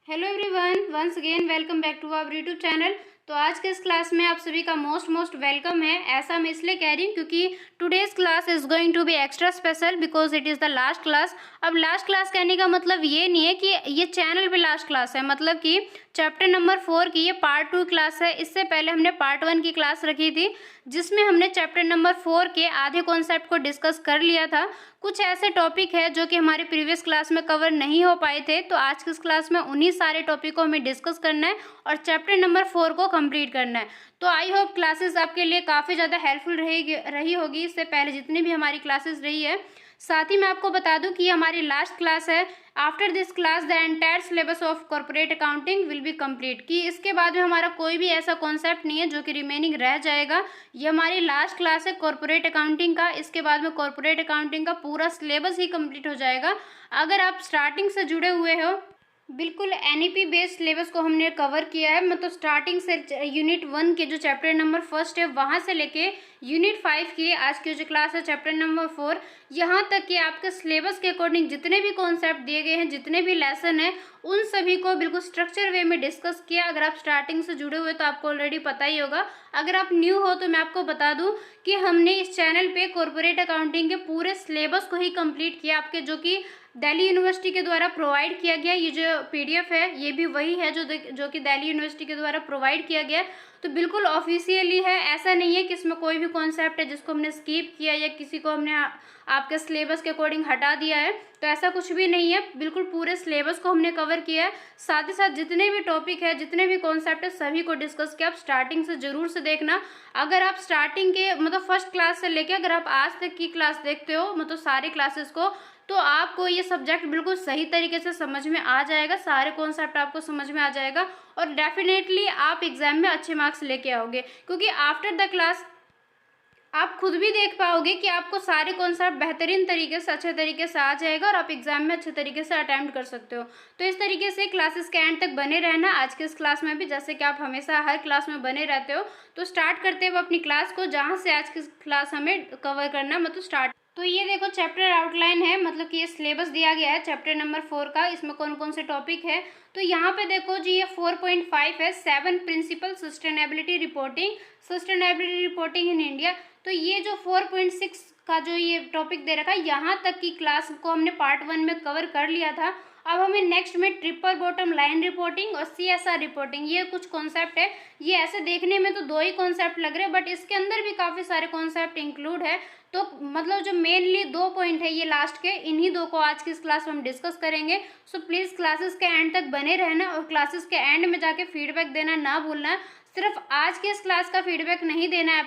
Hello everyone, once again welcome back to our YouTube channel. तो आज के इस क्लास में आप सभी का मोस्ट वेलकम है। ऐसा मैं इसलिए कह रही हूँ क्योंकि today's class is going to be extra special because it is the last class. अब लास्ट क्लास कहने का मतलब ये नहीं है कि ये चैनल पे लास्ट क्लास है, मतलब कि चैप्टर नंबर 4 की ये पार्ट 2 क्लास है। इससे पहले हमने पार्ट 1 की क्लास रखी थी जिसमें हमने चैप्टर नंबर 4 के आधे कॉन्सेप्ट को डिस्कस कर लिया था। कुछ ऐसे टॉपिक है जो कि हमारे प्रीवियस क्लास में कवर नहीं हो पाए थे, तो आज की इस क्लास में उन्हीं सारे टॉपिक को हमें डिस्कस करना है और चैप्टर नंबर 4 को कंप्लीट करना है। तो आई होप क्लासेस आपके लिए काफ़ी ज़्यादा हेल्पफुल रही होगी इससे पहले जितनी भी हमारी क्लासेस रही है। साथ ही मैं आपको बता दूं कि ये हमारी लास्ट क्लास है। After this class the entire syllabus of corporate accounting will be complete, कि इसके बाद में हमारा कोई भी ऐसा कॉन्सेप्ट नहीं है जो कि रिमेनिंग रह जाएगा। ये हमारी लास्ट क्लास है कॉर्पोरेट अकाउंटिंग का। इसके बाद में कॉर्पोरेट अकाउंटिंग का पूरा सिलेबस ही कंप्लीट हो जाएगा। अगर आप स्टार्टिंग से जुड़े हुए हो, बिल्कुल एनईपी बेस्ड सिलेबस को हमने कवर किया है, मतलब स्टार्टिंग से यूनिट 1 के जो चैप्टर नंबर 1 है वहाँ से लेके यूनिट 5 की आज की जो क्लास है चैप्टर नंबर 4, यहाँ तक कि आपके सिलेबस के अकॉर्डिंग जितने भी कॉन्सेप्ट दिए गए हैं, जितने भी लेसन हैं, उन सभी को बिल्कुल स्ट्रक्चर वे में डिस्कस किया। अगर आप स्टार्टिंग से जुड़े हुए तो आपको ऑलरेडी पता ही होगा। अगर आप न्यू हो तो मैं आपको बता दूं कि हमने इस चैनल पे कॉर्पोरेट अकाउंटिंग के पूरे सिलेबस को ही कंप्लीट किया, आपके जो कि दिल्ली यूनिवर्सिटी के द्वारा प्रोवाइड किया गया। ये जो पीडीएफ है ये भी वही है जो कि दिल्ली यूनिवर्सिटी के द्वारा प्रोवाइड किया गया। तो बिल्कुल ऑफिशियली है, ऐसा नहीं है कि इसमें कोई भी कॉन्सेप्ट है जिसको हमने स्किप किया या किसी को हमने आपके सिलेबस के अकॉर्डिंग हटा दिया है, तो ऐसा कुछ भी नहीं है। बिल्कुल पूरे सिलेबस को हमने कवर किया है। साथ ही साथ जितने भी टॉपिक है, जितने भी कॉन्सेप्ट है, सभी को डिस्कस किया। आप स्टार्टिंग से जरूर से देखना। अगर आप स्टार्टिंग के मतलब फर्स्ट क्लास से लेके अगर आप आज तक की क्लास देखते हो, मतलब सारे क्लासेस को, तो आपको ये सब्जेक्ट बिल्कुल सही तरीके से समझ में आ जाएगा। सारे कॉन्सेप्ट आपको समझ में आ जाएगा और डेफिनेटली आप एग्जाम में अच्छे मार्क्स लेके आओगे, क्योंकि आफ्टर द क्लास आप खुद भी देख पाओगे कि आपको सारे कॉन्सेप्ट बेहतरीन तरीके से अच्छे तरीके से आ जाएगा और आप एग्जाम में अच्छे तरीके से अटेम्प्ट कर सकते हो। तो इस तरीके से क्लासेस के एंड तक बने रहना आज के इस क्लास में भी, जैसे कि आप हमेशा हर क्लास में बने रहते हो। तो स्टार्ट करते हुए अपनी क्लास को, जहाँ से आज की क्लास हमें कवर करना, मतलब स्टार्ट। तो ये देखो चैप्टर आउटलाइन है, मतलब कि ये सिलेबस दिया गया है चैप्टर नंबर 4 का। इसमें कौन कौन से टॉपिक है तो यहाँ पे देखो जी, ये 4.5 है, 7 principle sustainability reporting in India. तो ये जो 4.6 का जो ये टॉपिक दे रखा है, यहाँ तक की क्लास को हमने पार्ट 1 में कवर कर लिया था। अब हमें नेक्स्ट में ट्रिपल बॉटम लाइन रिपोर्टिंग और सीएसआर रिपोर्टिंग, ये कुछ कॉन्सेप्ट है। ये ऐसे देखने में तो दो ही कॉन्सेप्ट लग रहे हैं, बट इसके अंदर भी काफ़ी सारे कॉन्सेप्ट इंक्लूड है। तो मतलब जो मेनली 2 पॉइंट है ये लास्ट के, इन्हीं दो को आज की इस क्लास में हम डिस्कस करेंगे। सो प्लीज़ क्लासेस के एंड तक बने रहना और क्लासेस के एंड में जाके फीडबैक देना ना भूलना है। सिर्फ आज के इस क्लास का फीडबैक नहीं देना है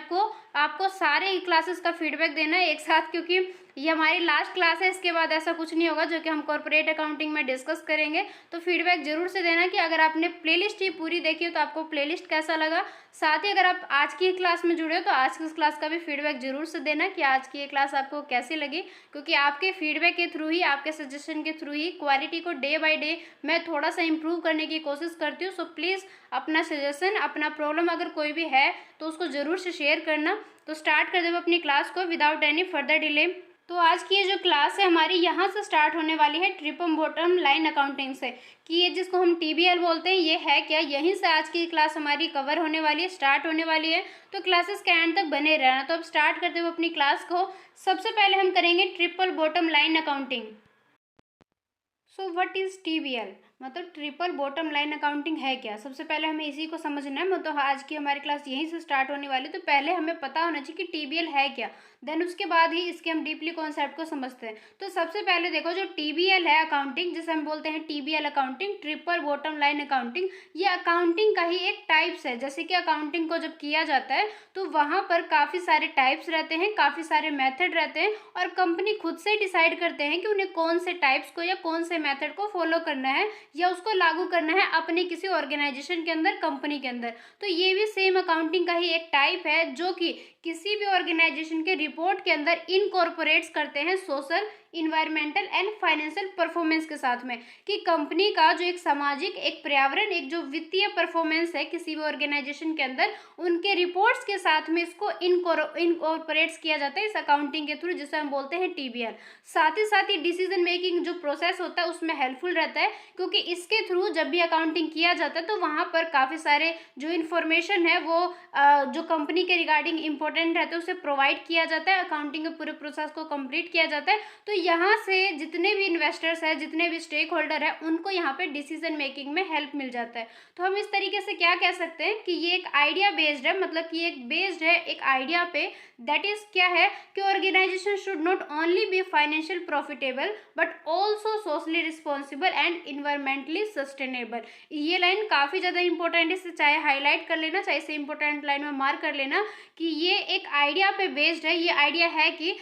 आपको सारे क्लासेस का फीडबैक देना है एक साथ, क्योंकि ये हमारी लास्ट क्लास है। इसके बाद ऐसा कुछ नहीं होगा जो कि हम कॉर्पोरेट अकाउंटिंग में डिस्कस करेंगे। तो फीडबैक जरूर से देना कि अगर आपने प्लेलिस्ट ही पूरी देखी हो तो आपको प्लेलिस्ट कैसा लगा। साथ ही अगर आप आज की क्लास में जुड़े हो तो आज की इस क्लास का भी फीडबैक जरूर से देना कि आज की ये क्लास आपको कैसी लगी, क्योंकि आपके फीडबैक के थ्रू ही, आपके सजेशन के थ्रू ही क्वालिटी को डे बाय डे मैं थोड़ा सा इम्प्रूव करने की कोशिश करती हूँ। सो प्लीज़ अपना सजेशन, अपना प्रॉब्लम अगर कोई भी है तो उसको ज़रूर से शेयर करना। तो स्टार्ट कर दें अपनी क्लास को विदाउट एनी फर्दर डिले। तो आज की ये जो क्लास है हमारी, यहाँ से स्टार्ट होने वाली है ट्रिपल बॉटम लाइन अकाउंटिंग से, कि ये जिसको हम टीबीएल बोलते हैं ये है क्या, यहीं से आज की क्लास हमारी कवर होने वाली है, स्टार्ट होने वाली है। तो क्लासेस के एंड तक बने रहना। तो अब स्टार्ट करते हुए अपनी क्लास को, सबसे पहले हम करेंगे triple bottom line accounting. So what is TBL, मतलब ट्रिपल बॉटम लाइन अकाउंटिंग है क्या। सबसे पहले हमें इसी को समझना है, मतलब आज की हमारी क्लास यहीं से स्टार्ट होने वाली है। तो पहले हमें पता होना चाहिए कि टीबीएल है क्या, देन उसके बाद ही इसके हम डीपली कॉन्सेप्ट को समझते हैं। तो सबसे पहले देखो, जो टीबीएल है अकाउंटिंग, जिसे हम बोलते हैं TBL accounting, triple bottom line accounting, ये अकाउंटिंग का ही एक टाइप्स है। जैसे कि अकाउंटिंग को जब किया जाता है तो वहाँ पर काफ़ी सारे टाइप्स रहते हैं, काफ़ी सारे मेथड रहते हैं, और कंपनी खुद से डिसाइड करते हैं कि उन्हें कौन से टाइप्स को या कौन से मेथड को फॉलो करना है या उसको लागू करना है अपने किसी ऑर्गेनाइजेशन के अंदर, कंपनी के अंदर। तो ये भी सेम अकाउंटिंग का ही एक टाइप है जो कि किसी भी ऑर्गेनाइजेशन के रिपोर्ट के अंदर इनकॉर्पोरेट्स करते हैं social environmental and financial performance के साथ में, कि कंपनी का जो एक सामाजिक, एक पर्यावरण, एक जो वित्तीय परफॉर्मेंस है किसी भी ऑर्गेनाइजेशन के अंदर, उनके रिपोर्ट्स के साथ में इसको इनकॉर्पोरेट्स किया जाता है इस अकाउंटिंग के थ्रू, जिसे हम बोलते हैं टीबीएल। साथ ही डिसीजन मेकिंग जो प्रोसेस होता है उसमें हेल्पफुल रहता है, क्योंकि इसके थ्रू जब भी अकाउंटिंग किया जाता है तो वहाँ पर काफ़ी सारे जो इन्फॉर्मेशन है वो जो कंपनी के रिगार्डिंग इंपॉर्टेंट रहते हैं उसे प्रोवाइड किया जाता है, अकाउंटिंग के पूरे प्रोसेस को कंप्लीट किया जाता है। तो यहाँ से जितने भी इन्वेस्टर्स हैं, जितने भी स्टेक होल्डर हैं, उनको यहाँ पे डिसीजन मेकिंग में हेल्प मिल जाता है। तो हम इस तरीके से क्या कह सकते हैं कि ये एक आइडिया बेस्ड है, मतलब कि एक बेस्ड है एक आइडिया पे, दैट इज क्या है कि organisation should not only be financial profitable but also socially responsible and environmentally sustainable. ये लाइन काफ़ी ज़्यादा इंपॉर्टेंट है, इसे चाहे हाईलाइट कर लेना, चाहे इसे इंपॉर्टेंट लाइन में मार्क कर लेना कि ये एक आइडिया पे बेस्ड है। ये आइडिया है कि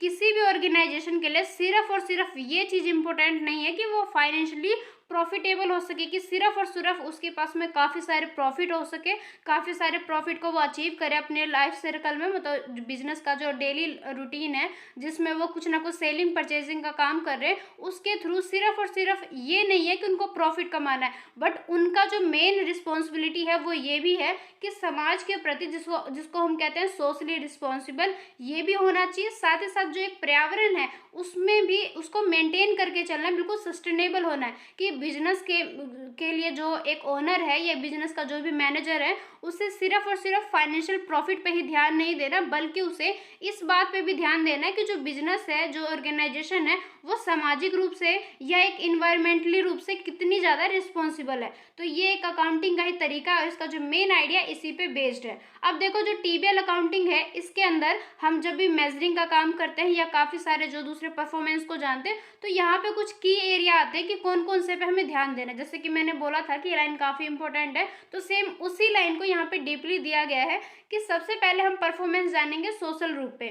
किसी भी ऑर्गेनाइजेशन के लिए सिर्फ और सिर्फ ये चीज़ इंपॉर्टेंट नहीं है कि वो फाइनेंशियली प्रॉफिटेबल हो सके, कि सिर्फ और सिर्फ उसके पास में काफ़ी सारे प्रॉफिट हो सके, काफ़ी सारे प्रॉफिट को वो अचीव करे अपने लाइफ सर्कल में, मतलब बिजनेस का जो डेली रूटीन है जिसमें वो कुछ ना कुछ सेलिंग परचेजिंग का काम कर रहे हैं, उसके थ्रू सिर्फ और सिर्फ ये नहीं है कि उनको प्रॉफिट कमाना है, बट उनका जो मेन रिस्पॉन्सिबिलिटी है वो ये भी है कि समाज के प्रति, जिसको हम कहते हैं सोशली रिस्पॉन्सिबल, ये भी होना चाहिए। साथ ही साथ जो एक पर्यावरण है उसमें भी उसको मेंटेन करके चलना है, बिल्कुल सस्टेनेबल होना है, कि बिजनेस के लिए जो एक ओनर है या बिजनेस का जो भी मैनेजर है उसे सिर्फ और सिर्फ फाइनेंशियल प्रॉफिट पे ही ध्यान नहीं देना, बल्कि उसे इस बात पे भी ध्यान देना है कि जो बिजनेस है, जो ऑर्गेनाइजेशन है, वो सामाजिक रूप से या एक इन्वायरमेंटली रूप से कितनी ज़्यादा रिस्पॉन्सिबल है। तो ये एक अकाउंटिंग का ही तरीका है और इसका जो मेन आइडिया इसी पे बेस्ड है। अब देखो जो टीबीएल अकाउंटिंग है, इसके अंदर हम जब भी मेजरिंग का काम करते हैं या काफ़ी सारे जो दूसरे परफॉर्मेंस को जानते हैं, तो यहाँ पे कुछ की एरिया आते हैं कि कौन कौन से पे हमें ध्यान देना है। जैसे कि मैंने बोला था कि ये लाइन काफ़ी इंपॉर्टेंट है, तो सेम उसी लाइन को यहाँ पे डीपली दिया गया है कि सबसे पहले हम परफॉर्मेंस जानेंगे सोशल रूप पे,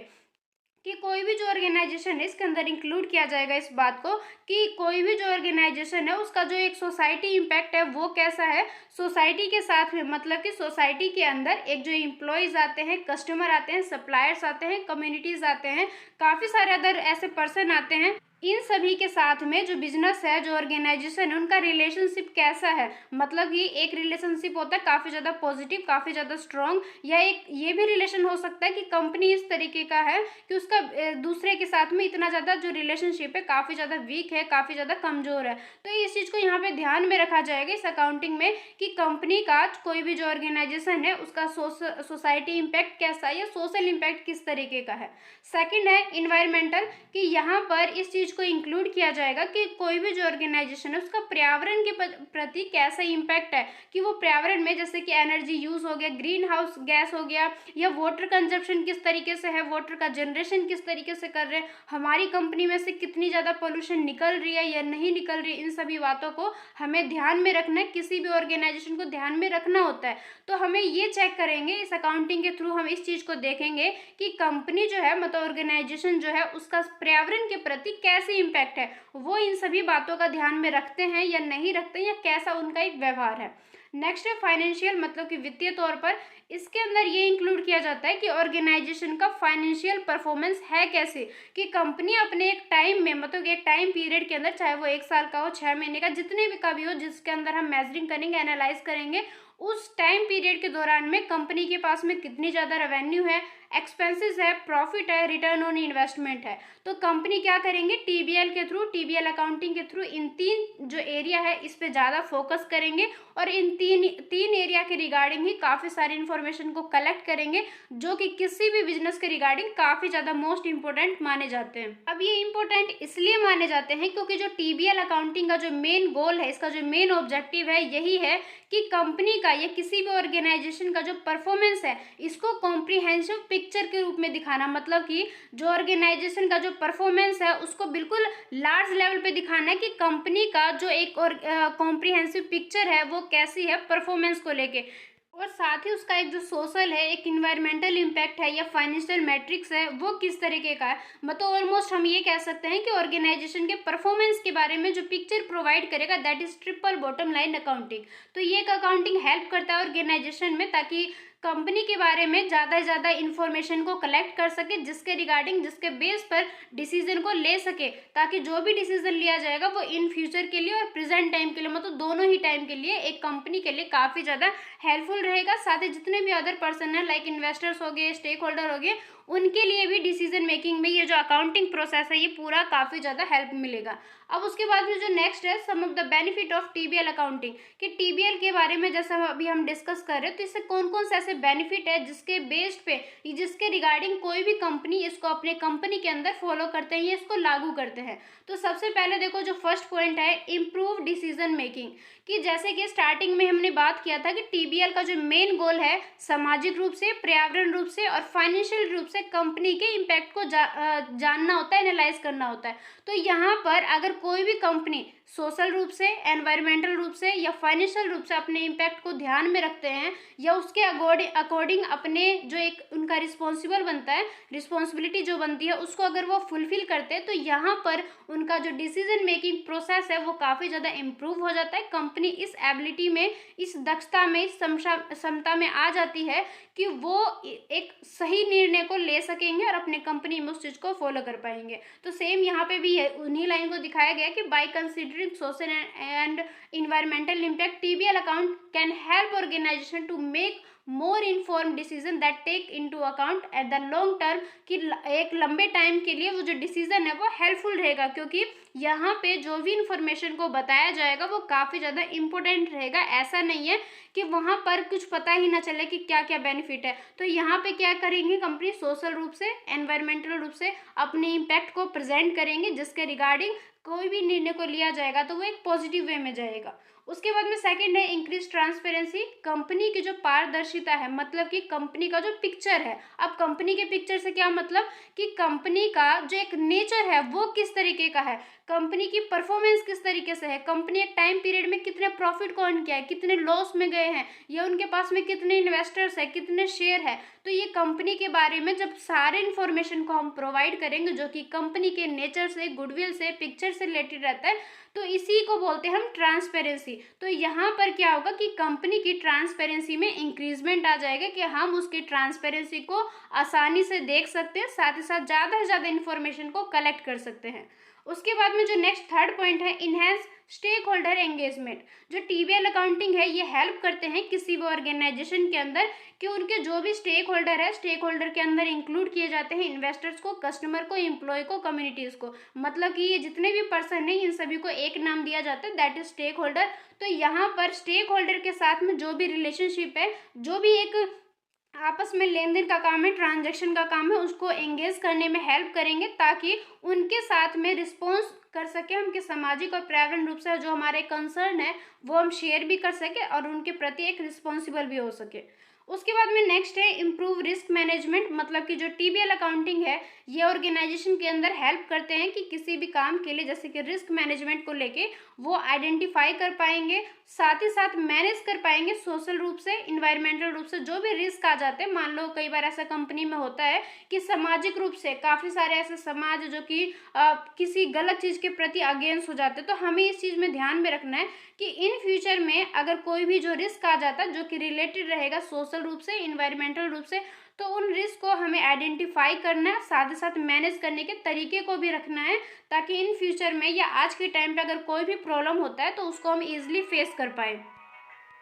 कि कोई भी जो ऑर्गेनाइजेशन है इसके अंदर इंक्लूड किया जाएगा इस बात को कि कोई भी जो ऑर्गेनाइजेशन है उसका जो एक सोसाइटी इम्पैक्ट है वो कैसा है सोसाइटी के साथ में, मतलब कि सोसाइटी के अंदर एक जो एम्प्लॉयज़ आते हैं, कस्टमर आते हैं, सप्लायर्स आते हैं, कम्युनिटीज़ आते हैं, काफ़ी सारे अदर ऐसे पर्सन आते हैं, इन सभी के साथ में जो बिजनेस है, जो ऑर्गेनाइजेशन है, उनका रिलेशनशिप कैसा है। मतलब कि एक रिलेशनशिप होता है काफ़ी ज़्यादा पॉजिटिव, काफ़ी ज़्यादा स्ट्रॉन्ग, या एक ये भी रिलेशन हो सकता है कि कंपनी इस तरीके का है कि उसका दूसरे के साथ में इतना ज़्यादा जो रिलेशनशिप है काफ़ी ज़्यादा वीक है, काफ़ी ज़्यादा कमज़ोर है। तो इस चीज़ को यहाँ पे ध्यान में रखा जाएगा इस अकाउंटिंग में कि कंपनी का कोई भी जो ऑर्गेनाइजेशन है उसका सोसाइटी इम्पैक्ट कैसा है या सोशल इम्पैक्ट किस तरीके का है। सेकेंड है इन्वायरमेंटल, कि यहाँ पर इस चीज़ को इंक्लूड किया जाएगा कि कोई भी जो ऑर्गेनाइजेशन है उसका पर्यावरण के प्रति कैसा इम्पैक्ट है, कि वो पर्यावरण में जैसे कि एनर्जी यूज़ हो गया, ग्रीन हाउस गैस हो गया, या वाटर कंजप्शन किस तरीके से है, वाटर का जनरेशन किस तरीके से कर रहे हैं, हमारी कंपनी में से कितनी ज़्यादा पोल्यूशन निकल रही है या नहीं निकल रही है, इन सभी बातों को हमें ध्यान में रखना है, किसी भी ऑर्गेनाइजेशन को ध्यान में रखना होता है। तो हमें ये चेक करेंगे इस अकाउंटिंग के थ्रू, हम इस चीज़ को देखेंगे कि कंपनी जो है, मतलब ऑर्गेनाइजेशन जो है, उसका पर्यावरण के प्रति कैसे इम्पैक्ट है, वो इन सभी बातों का ध्यान में रखते हैं या नहीं रखते हैं, या कैसा उनका एक व्यवहार है। नेक्स्ट है फाइनेंशियल, मतलब कि वित्तीय तौर पर इसके अंदर ये इंक्लूड किया जाता है कि ऑर्गेनाइजेशन का फाइनेंशियल परफॉर्मेंस है कैसे, कि कंपनी अपने एक टाइम में, मतलब एक टाइम पीरियड के अंदर, चाहे वो 1 साल का हो, 6 महीने का, जितने भी का भी हो, जिसके अंदर हम मेजरिंग करेंगे, एनालाइज करेंगे, उस टाइम पीरियड के दौरान में कंपनी के पास में कितनी ज़्यादा रेवेन्यू है, एक्सपेंसेस है, प्रॉफिट है, रिटर्न ऑन इन्वेस्टमेंट है। तो कंपनी क्या करेंगे, टीबीएल के थ्रू, टीबीएल अकाउंटिंग के थ्रू इन 3 जो एरिया है इस पे ज़्यादा फोकस करेंगे और इन तीन एरिया के रिगार्डिंग ही काफ़ी सारी इन्फॉर्मेशन को कलेक्ट करेंगे, जो कि किसी भी बिजनेस के रिगार्डिंग काफ़ी ज़्यादा मोस्ट इंपॉर्टेंट माने जाते हैं। अब ये इंपॉर्टेंट इसलिए माने जाते हैं क्योंकि जो टीबीएल अकाउंटिंग का जो मेन गोल है, इसका जो मेन ऑब्जेक्टिव है, यही है कि कंपनी का या किसी भी ऑर्गेनाइजेशन का जो परफॉर्मेंस है इसको कॉम्प्रिहेंसिव पिक्चर के रूप में दिखाना। मतलब कि जो ऑर्गेनाइजेशन का जो परफॉर्मेंस है उसको बिल्कुल लार्ज लेवल पे दिखाना है कि कंपनी का जो एक और कॉम्प्रिहेंसिव पिक्चर है वो कैसी है परफॉर्मेंस को लेके, और साथ ही उसका एक जो सोशल है, एक इन्वायरमेंटल इम्पैक्ट है या फाइनेंशियल मैट्रिक्स है वो किस तरीके का है। मतलब ऑलमोस्ट हम ये कह सकते हैं कि ऑर्गेनाइजेशन के परफॉर्मेंस के बारे में जो पिक्चर प्रोवाइड करेगा, that is triple bottom line accounting. तो ये एक अकाउंटिंग हेल्प करता है ऑर्गेनाइजेशन में, ताकि कंपनी के बारे में ज़्यादा से ज़्यादा इन्फॉर्मेशन को कलेक्ट कर सके, जिसके रिगार्डिंग, जिसके बेस पर डिसीजन को ले सके, ताकि जो भी डिसीजन लिया जाएगा वो इन फ्यूचर के लिए और प्रेजेंट टाइम के लिए, मतलब दोनों ही टाइम के लिए एक कंपनी के लिए काफ़ी ज़्यादा हेल्पफुल रहेगा। साथ ही जितने भी अदर पर्सन हैं लाइक इन्वेस्टर्स हो गए, स्टेक होल्डर हो गए, उनके लिए भी डिसीजन मेकिंग में ये जो अकाउंटिंग प्रोसेस है ये पूरा काफ़ी ज़्यादा हेल्प मिलेगा। अब उसके बाद में जो नेक्स्ट है some of the benefit of TBL accounting, कि टीबीएल के बारे में जैसा अभी हम डिस्कस कर रहे हैं, तो इससे कौन कौन से ऐसे बेनिफिट है जिसके बेस्ड पे, जिसके रिगार्डिंग कोई भी कंपनी इसको अपने कंपनी के अंदर फॉलो करते हैं या इसको लागू करते हैं। तो सबसे पहले देखो जो फर्स्ट पॉइंट है इम्प्रूव डिसीजन मेकिंग, कि जैसे कि स्टार्टिंग में हमने बात किया था कि टीबीएल का जो मेन गोल है सामाजिक रूप से, पर्यावरण रूप से और फाइनेंशियल रूप से कंपनी के इम्पैक्ट को जानना होता है, एनालाइज करना होता है। तो यहाँ पर अगर कोई भी कंपनी सोशल रूप से, एनवायरमेंटल रूप से या फाइनेंशियल रूप से अपने इम्पैक्ट को ध्यान में रखते हैं या उसके अकॉर्डिंग अपने जो एक उनका रिस्पॉन्सिबल बनता है, रिस्पॉन्सिबिलिटी जो बनती है उसको अगर वो फुलफिल करते हैं, तो यहाँ पर उनका जो डिसीजन मेकिंग प्रोसेस है वो काफ़ी ज़्यादा इम्प्रूव हो जाता है। कंपनी इस एबिलिटी में, इस दक्षता में, इस क्षमता में आ जाती है कि वो एक सही निर्णय को ले सकेंगे और अपने कंपनी में उस चीज़ को फॉलो कर पाएंगे। तो सेम यहाँ पे भी है, उन्हीं लाइन को दिखाया गया कि by considering social and environmental impact TBL account can help organisation to make more inform decision that take into account at the long term, कि एक लंबे टाइम के लिए वो जो डिसीजन है वो हेल्पफुल रहेगा, क्योंकि यहाँ पे जो भी इंफॉर्मेशन को बताया जाएगा वो काफ़ी ज़्यादा इम्पोर्टेंट रहेगा। ऐसा नहीं है कि वहाँ पर कुछ पता ही ना चले कि क्या क्या बेनिफिट है। तो यहाँ पे क्या करेंगे कंपनी, सोशल रूप से, एनवायरमेंटल रूप से अपने इम्पैक्ट को प्रेजेंट करेंगे, जिसके रिगार्डिंग कोई भी निर्णय को लिया जाएगा तो वो एक पॉजिटिव वे में जाएगा। उसके बाद में सेकंड है इंक्रीज ट्रांसपेरेंसी, कंपनी की जो पारदर्शिता है, मतलब कि कंपनी का जो पिक्चर है। अब कंपनी के पिक्चर से क्या मतलब, कि कंपनी का जो एक नेचर है वो किस तरीके का है, कंपनी की परफॉर्मेंस किस तरीके से है, कंपनी एक टाइम पीरियड में कितने प्रॉफिट को अर्न किया है, कितने लॉस में गए हैं, या उनके पास में कितने इन्वेस्टर्स है, कितने शेयर है। तो ये कंपनी के बारे में जब सारे इन्फॉर्मेशन को हम प्रोवाइड करेंगे जो कि कंपनी के नेचर से, गुडविल से, पिक्चर से रिलेटेड रहता है, तो इसी को बोलते हैं हम ट्रांसपेरेंसी। तो यहाँ पर क्या होगा कि कंपनी की ट्रांसपेरेंसी में इंक्रीजमेंट आ जाएगा, कि हम उसकी ट्रांसपेरेंसी को आसानी से देख सकते हैं, साथ ही साथ ज़्यादा से ज़्यादा इन्फॉर्मेशन को कलेक्ट कर सकते हैं। उसके बाद में जो नेक्स्ट थर्ड पॉइंट है इनहेंस स्टेक होल्डर एंगेजमेंट, जो टीबीएल अकाउंटिंग है ये हेल्प करते हैं किसी भी ऑर्गेनाइजेशन के अंदर कि उनके जो भी स्टेक होल्डर है, स्टेक होल्डर के अंदर इंक्लूड किए जाते हैं इन्वेस्टर्स को, कस्टमर को, एम्प्लॉय को, कम्युनिटीज़ को, मतलब कि ये जितने भी पर्सन हैं इन सभी को एक नाम दिया जाता है, दैट इज स्टेक होल्डर। तो यहाँ पर स्टेक होल्डर के साथ में जो भी रिलेशनशिप है, जो भी एक आपस में लेन देन का काम है, ट्रांजैक्शन का काम है, उसको एंगेज करने में हेल्प करेंगे, ताकि उनके साथ में रिस्पॉन्स कर सके हम कि सामाजिक और पर्यावरण रूप से जो हमारे कंसर्न है वो हम शेयर भी कर सके और उनके प्रति एक रिस्पॉन्सिबल भी हो सके। उसके बाद में नेक्स्ट है इम्प्रूव रिस्क मैनेजमेंट, मतलब कि जो टीबीएल अकाउंटिंग है ये ऑर्गेनाइजेशन के अंदर हेल्प करते हैं कि किसी भी काम के लिए जैसे कि रिस्क मैनेजमेंट को लेके वो आइडेंटिफाई कर पाएंगे, साथ ही साथ मैनेज कर पाएंगे सोशल रूप से, इन्वायरमेंटल रूप से जो भी रिस्क आ जाते हैं। मान लो कई बार ऐसा कंपनी में होता है कि सामाजिक रूप से काफ़ी सारे ऐसे समाज जो कि किसी गलत चीज़ के प्रति अगेंस्ट हो जाते हैं, तो हमें इस चीज़ में ध्यान में रखना है कि इन फ्यूचर में अगर कोई भी जो रिस्क आ जाता है जो कि रिलेटेड रहेगा सोशल रूप से, इन्वायरमेंटल रूप से, तो उन रिस्क को हमें आइडेंटिफाई करना है, साथ ही साथ मैनेज करने के तरीके को भी रखना है, ताकि इन फ्यूचर में या आज के टाइम पे अगर कोई भी प्रॉब्लम होता है तो उसको हम इजीली फेस कर पाए।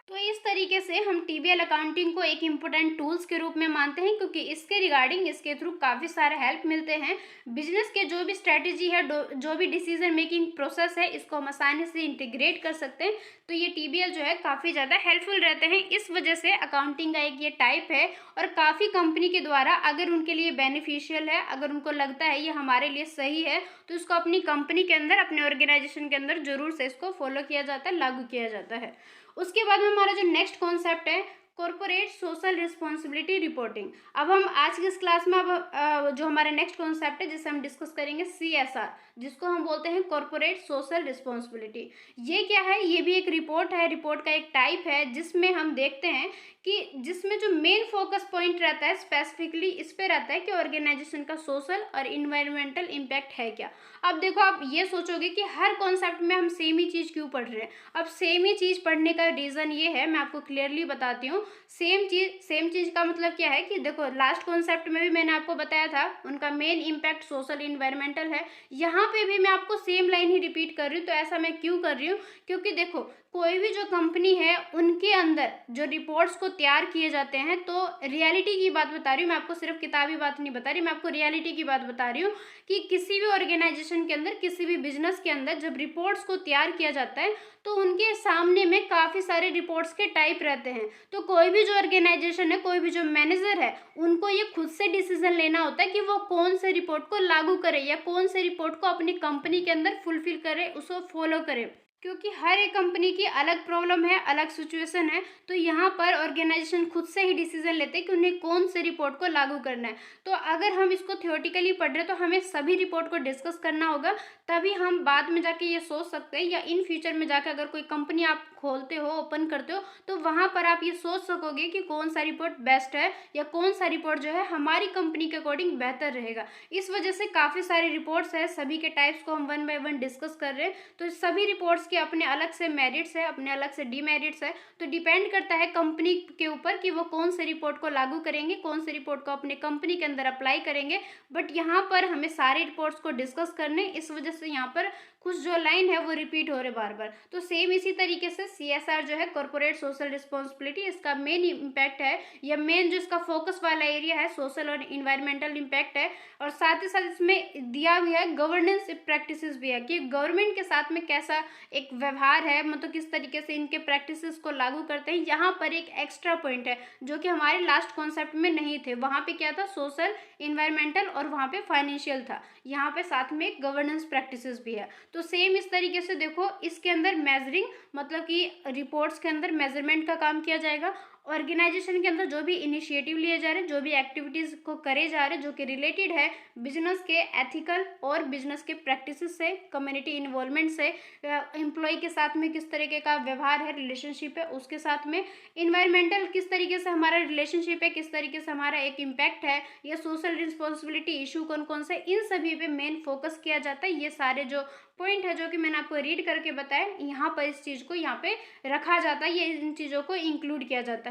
तो इस तरीके से हम टीबीएल अकाउंटिंग को एक इम्पोर्टेंट टूल्स के रूप में मानते हैं, क्योंकि इसके रिगार्डिंग, इसके थ्रू काफ़ी सारे हेल्प मिलते हैं। बिजनेस के जो भी स्ट्रेटेजी है, जो भी डिसीजन मेकिंग प्रोसेस है, इसको हम आसानी से इंटीग्रेट कर सकते हैं। तो ये टीबीएल जो है काफ़ी ज़्यादा हेल्पफुल रहते हैं। इस वजह से अकाउंटिंग का एक ये टाइप है और काफ़ी कंपनी के द्वारा अगर उनके लिए बेनिफिशियल है, अगर उनको लगता है ये हमारे लिए सही है, तो इसको अपनी कंपनी के अंदर, अपने ऑर्गेनाइजेशन के अंदर जरूर से इसको फॉलो किया जाता है, लागू किया जाता है। उसके बाद में हमारा जो नेक्स्ट कॉन्सेप्ट है कॉर्पोरेट सोशल रिस्पॉन्सिबिलिटी रिपोर्टिंग। अब हम आज की इस क्लास में अब जो हमारा नेक्स्ट कॉन्सेप्ट है जिसे हम डिस्कस करेंगे CSR, जिसको हम बोलते हैं कॉर्पोरेट सोशल रिस्पॉन्सिबिलिटी। ये क्या है, ये भी एक रिपोर्ट है, रिपोर्ट का एक टाइप है जिसमें हम देखते हैं कि जिसमें जो मेन फोकस पॉइंट रहता है स्पेसिफिकली इस पे रहता है कि ऑर्गेनाइजेशन का सोशल और इन्वायरमेंटल इम्पैक्ट है क्या। अब देखो आप ये सोचोगे कि हर कॉन्सेप्ट में हम सेम ही चीज़ क्यों पढ़ रहे हैं। अब सेम ही चीज़ पढ़ने का रीज़न ये है, मैं आपको क्लियरली बताती हूँ। सेम चीज़ का मतलब क्या है कि देखो लास्ट कॉन्सेप्ट में भी मैंने आपको बताया था उनका मेन इम्पैक्ट सोशल इन्वायरमेंटल है। यहाँ पे भी मैं आपको सेम लाइन ही रिपीट कर रही हूँ। तो ऐसा मैं क्यों कर रही हूँ, क्योंकि देखो कोई भी जो कंपनी है उनके अंदर जो रिपोर्ट्स को तैयार किए जाते हैं, तो रियलिटी की बात बता रही हूँ मैं आपको, सिर्फ किताबी बात नहीं बता रही, मैं आपको रियलिटी की बात बता रही हूँ कि किसी भी ऑर्गेनाइजेशन के अंदर, किसी भी बिजनेस के अंदर जब रिपोर्ट्स को तैयार किया जाता है तो उनके सामने में काफ़ी सारे रिपोर्ट्स के टाइप रहते हैं। तो कोई भी जो ऑर्गेनाइजेशन है, कोई भी जो मैनेजर है, उनको ये खुद से डिसीजन लेना होता है कि वो कौन से रिपोर्ट को लागू करे या कौन से रिपोर्ट को अपनी कंपनी के अंदर फुलफिल करे, उसको फॉलो करे, क्योंकि हर एक कंपनी की अलग प्रॉब्लम है, अलग सिचुएशन है। तो यहाँ पर ऑर्गेनाइजेशन खुद से ही डिसीजन लेते हैं कि उन्हें कौन से रिपोर्ट को लागू करना है। तो अगर हम इसको थ्योरेटिकली पढ़ रहे हैं तो हमें सभी रिपोर्ट को डिस्कस करना होगा, तभी हम बाद में जाके ये सोच सकते हैं, या इन फ्यूचर में जाकर अगर कोई कंपनी आप खोलते हो, ओपन करते हो, तो वहाँ पर आप ये सोच सकोगे कि कौन सा रिपोर्ट बेस्ट है या कौन सा रिपोर्ट जो है हमारी कंपनी के अकॉर्डिंग बेहतर रहेगा। इस वजह से काफ़ी सारे रिपोर्ट्स है, सभी के टाइप्स को हम 1 बाय 1 डिस्कस कर रहे हैं। तो सभी रिपोर्ट्स के अपने अलग से मेरिट्स है, अपने अलग से डीमेरिट्स है। तो डिपेंड करता है कंपनी के ऊपर कि वो कौन से रिपोर्ट को लागू करेंगे, कौन से रिपोर्ट को अपने कंपनी के अंदर अप्लाई करेंगे। बट यहाँ पर हमें सारे रिपोर्ट्स को डिस्कस करने, इस वजह से यहाँ पर कुछ जो लाइन है वो रिपीट हो रहे बार बार। तो सेम इसी तरीके से CSR जो है, कॉर्पोरेट सोशल रिस्पॉन्सिबिलिटी, इसका मेन इम्पैक्ट है, या मेन जो इसका फोकस वाला एरिया है सोशल और इन्वायरमेंटल इम्पैक्ट है। और साथ ही साथ इसमें दिया भी है गवर्नेंस प्रैक्टिसेस भी है कि गवर्नमेंट के साथ में कैसा एक व्यवहार है, मतलब किस तरीके से इनके प्रैक्टिसेस को लागू करते हैं। यहाँ पर एक एक्स्ट्रा पॉइंट है जो कि हमारे लास्ट कॉन्सेप्ट में नहीं थे। वहाँ पे क्या था, सोशल, इन्वायरमेंटल और वहाँ पे फाइनेंशियल था। यहाँ पे साथ में गवर्नेंस प्रैक्टिसेस भी है। तो सेम इस तरीके से देखो, इसके अंदर मेजरिंग, मतलब कि रिपोर्ट्स के अंदर मेजरमेंट का काम किया जाएगा। ऑर्गेनाइजेशन के अंदर जो भी इनिशिएटिव लिए जा रहे हैं, जो भी एक्टिविटीज़ को करे जा रहे हैं, जो कि रिलेटेड है बिजनेस के एथिकल और बिजनेस के प्रैक्टिसेस से, कम्युनिटी इन्वॉल्वमेंट से, एम्प्लॉय के साथ में किस तरीके का व्यवहार है, रिलेशनशिप है, उसके साथ में इन्वायरमेंटल किस तरीके से हमारा रिलेशनशिप है, किस तरीके से हमारा एक इम्पैक्ट है, या सोशल रिस्पॉन्सिबिलिटी इशू कौन कौन से, इन सभी पे मेन फोकस किया जाता है। ये सारे जो पॉइंट है जो कि मैंने आपको रीड करके बताया, यहाँ पर इस चीज़ को यहाँ पे रखा जाता है, ये इन चीज़ों को इंक्लूड किया जाता है।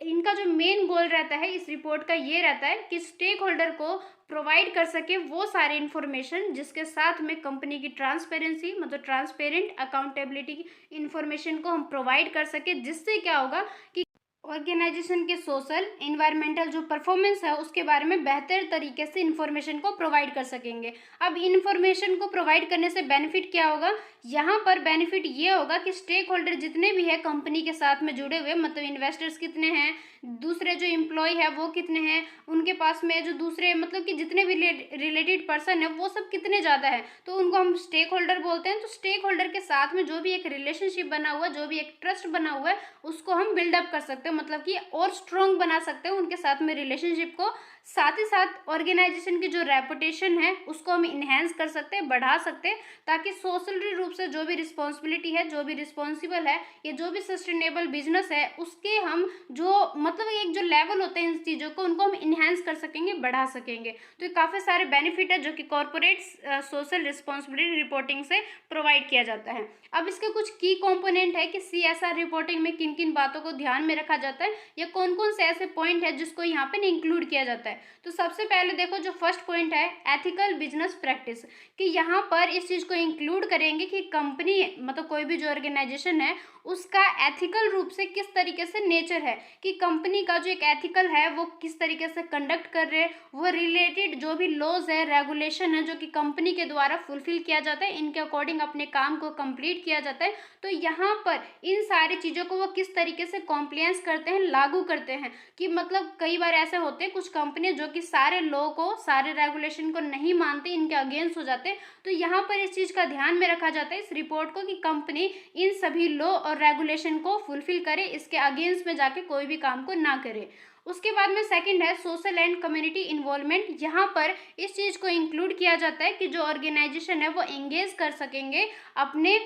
इनका जो मेन गोल रहता है इस रिपोर्ट का, ये रहता है कि स्टेक होल्डर को प्रोवाइड कर सके वो सारे इन्फॉर्मेशन जिसके साथ में कंपनी की ट्रांसपेरेंसी, मतलब ट्रांसपेरेंट अकाउंटेबिलिटी की इन्फॉर्मेशन को हम प्रोवाइड कर सके, जिससे क्या होगा कि ऑर्गेनाइजेशन के सोशल इन्वायरमेंटल जो परफॉर्मेंस है उसके बारे में बेहतर तरीके से इन्फॉर्मेशन को प्रोवाइड कर सकेंगे। अब इन्फॉर्मेशन को प्रोवाइड करने से बेनिफिट क्या होगा, यहाँ पर बेनिफिट ये होगा कि स्टेक होल्डर जितने भी है कंपनी के साथ में जुड़े हुए, मतलब इन्वेस्टर्स कितने हैं, दूसरे जो एम्प्लॉय है वो कितने हैं, उनके पास में जो दूसरे, मतलब कि जितने भी रिलेटेड पर्सन है वो सब कितने ज़्यादा है, तो उनको हम स्टेक होल्डर बोलते हैं। तो स्टेक होल्डर के साथ में जो भी एक रिलेशनशिप बना हुआ है, जो भी एक ट्रस्ट बना हुआ है, उसको हम बिल्डअप कर सकते हैं, मतलब कि और स्ट्रॉन्ग बना सकते हैं उनके साथ में रिलेशनशिप को। साथ ही साथ ऑर्गेनाइजेशन की जो रेपुटेशन है उसको हम इन्हेंस कर सकते हैं, बढ़ा सकते हैं, ताकि सोशली रूप से जो भी रिस्पॉन्सिबिलिटी है, जो भी रिस्पॉन्सिबल है, या जो भी सस्टेनेबल बिजनेस है, उसके हम जो, मतलब एक जो लेवल होते हैं इन चीज़ों को, उनको हम इन्हेंस कर सकेंगे, बढ़ा सकेंगे। तो ये काफ़ी सारे बेनिफिट है जो कि कॉर्पोरेट सोशल रिस्पॉन्सिबिलिटी रिपोर्टिंग से प्रोवाइड किया जाता है। अब इसके कुछ की कंपोनेंट है कि CSR रिपोर्टिंग में किन किन बातों को ध्यान में रखा जाता है, या कौन कौन से ऐसे पॉइंट है जिसको यहाँ पे इंक्लूड किया जाता है। तो सबसे पहले देखो, जो फर्स्ट पॉइंट है एथिकल बिजनेस प्रैक्टिस, कि यहाँ पर इस चीज़ को इंक्लूड करेंगे कि कंपनी, मतलब कोई भी जो ऑर्गेनाइजेशन है उसका एथिकल रूप से किस तरीके से नेचर है, कि कंपनी का जो एक एथिकल है वो किस तरीके से कंडक्ट कर रहे हैं, वो रिलेटेड जो भी लॉज है, रेगुलेशन है, जो कि कंपनी के द्वारा फुलफिल किया जाता है, इनके अकॉर्डिंग अपने काम को कंप्लीट किया जाता है। तो यहाँ पर इन सारी चीज़ों को वो किस तरीके से कॉम्प्लायंस करते हैं, लागू करते हैं, कि मतलब कई बार ऐसे होते हैं कुछ कंपनी जो कि सारे लॉ को, सारे रेगुलेशन को नहीं मानते, इनके अगेंस्ट हो जाते हैं। तो यहाँ पर इस चीज़ का ध्यान में रखा जाता है इस रिपोर्ट को, कि कंपनी इन सभी लॉ और रेगुलेशन को फुलफिल करे, इसके अगेंस्ट में जाके कोई भी काम को ना करे। उसके बाद में सेकंड है सोशल एंड कम्युनिटी इन्वॉल्वमेंट। यहाँ पर इस चीज़ को इंक्लूड किया जाता है कि जो ऑर्गेनाइजेशन है वो एंगेज कर सकेंगे अपने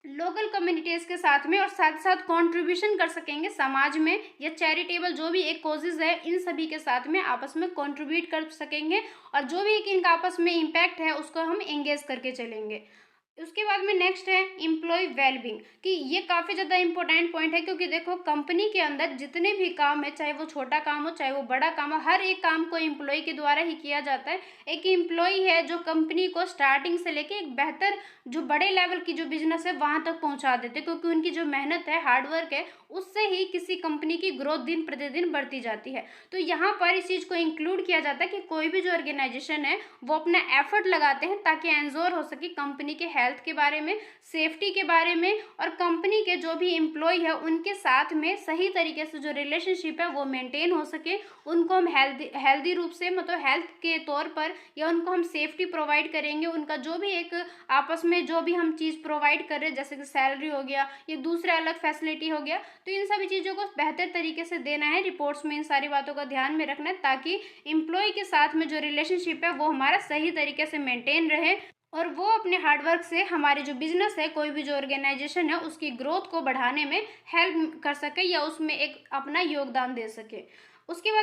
लोकल कम्युनिटीज़ के साथ में और साथ साथ कंट्रीब्यूशन कर सकेंगे समाज में, या चैरिटेबल जो भी एक कॉजेज़ है इन सभी के साथ में आपस में कंट्रीब्यूट कर सकेंगे, और जो भी एक इनका आपस में इम्पैक्ट है उसको हम एंगेज करके चलेंगे। उसके बाद में नेक्स्ट है एम्प्लॉय वेलबींग, कि ये काफ़ी ज़्यादा इंपॉर्टेंट पॉइंट है, क्योंकि देखो कंपनी के अंदर जितने भी काम है, चाहे वो छोटा काम हो चाहे वो बड़ा काम हो, हर एक काम को एम्प्लॉय के द्वारा ही किया जाता है। एक एम्प्लॉय है जो कंपनी को स्टार्टिंग से लेके एक बेहतर जो बड़े लेवल की जो बिजनेस है वहाँ तक पहुँचा देते हैं, क्योंकि उनकी जो मेहनत है, हार्डवर्क है, उससे ही किसी कंपनी की ग्रोथ दिन प्रतिदिन बढ़ती जाती है। तो यहाँ पर इस चीज़ को इंक्लूड किया जाता है कि कोई भी जो ऑर्गेनाइजेशन है वो अपना एफर्ट लगाते हैं ताकि एंश्योर हो सके कंपनी के हेल्थ के बारे में, सेफ्टी के बारे में, और कंपनी के जो भी एम्प्लॉय है उनके साथ में सही तरीके से जो रिलेशनशिप है वो मेंटेन हो सके। उनको हम हेल्दी रूप से, मतलब हेल्थ के तौर पर, या उनको हम सेफ्टी प्रोवाइड करेंगे। उनका जो भी एक आपस में जो भी हम चीज़ प्रोवाइड कर रहे हैं, जैसे कि सैलरी हो गया या दूसरे अलग फैसिलिटी हो गया, तो इन सभी चीज़ों को बेहतर तरीके से देना है। रिपोर्ट्स में इन सारी बातों का ध्यान में रखना है ताकि एम्प्लॉय के साथ में जो रिलेशनशिप है वो हमारा सही तरीके से मेंटेन रहे, और वो अपने हार्डवर्क से हमारे जो बिजनेस है, कोई भी जो ऑर्गेनाइजेशन है, उसकी ग्रोथ को बढ़ाने में हेल्प कर सके या उसमें एक अपना योगदान दे सके। उसके बाद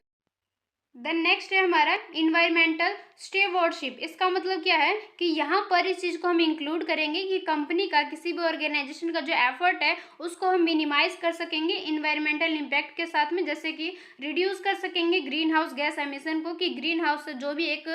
देन नेक्स्ट है हमारा इन्वायरमेंटल स्टेवॉर्डशिप। इसका मतलब क्या है कि यहाँ पर इस चीज़ को हम इंक्लूड करेंगे कि कंपनी का, किसी भी ऑर्गेनाइजेशन का जो एफर्ट है उसको हम मिनिमाइज कर सकेंगे इन्वायरमेंटल इम्पैक्ट के साथ में, जैसे कि रिड्यूस कर सकेंगे ग्रीन हाउस गैस एमिशन को, कि ग्रीन हाउस से जो भी एक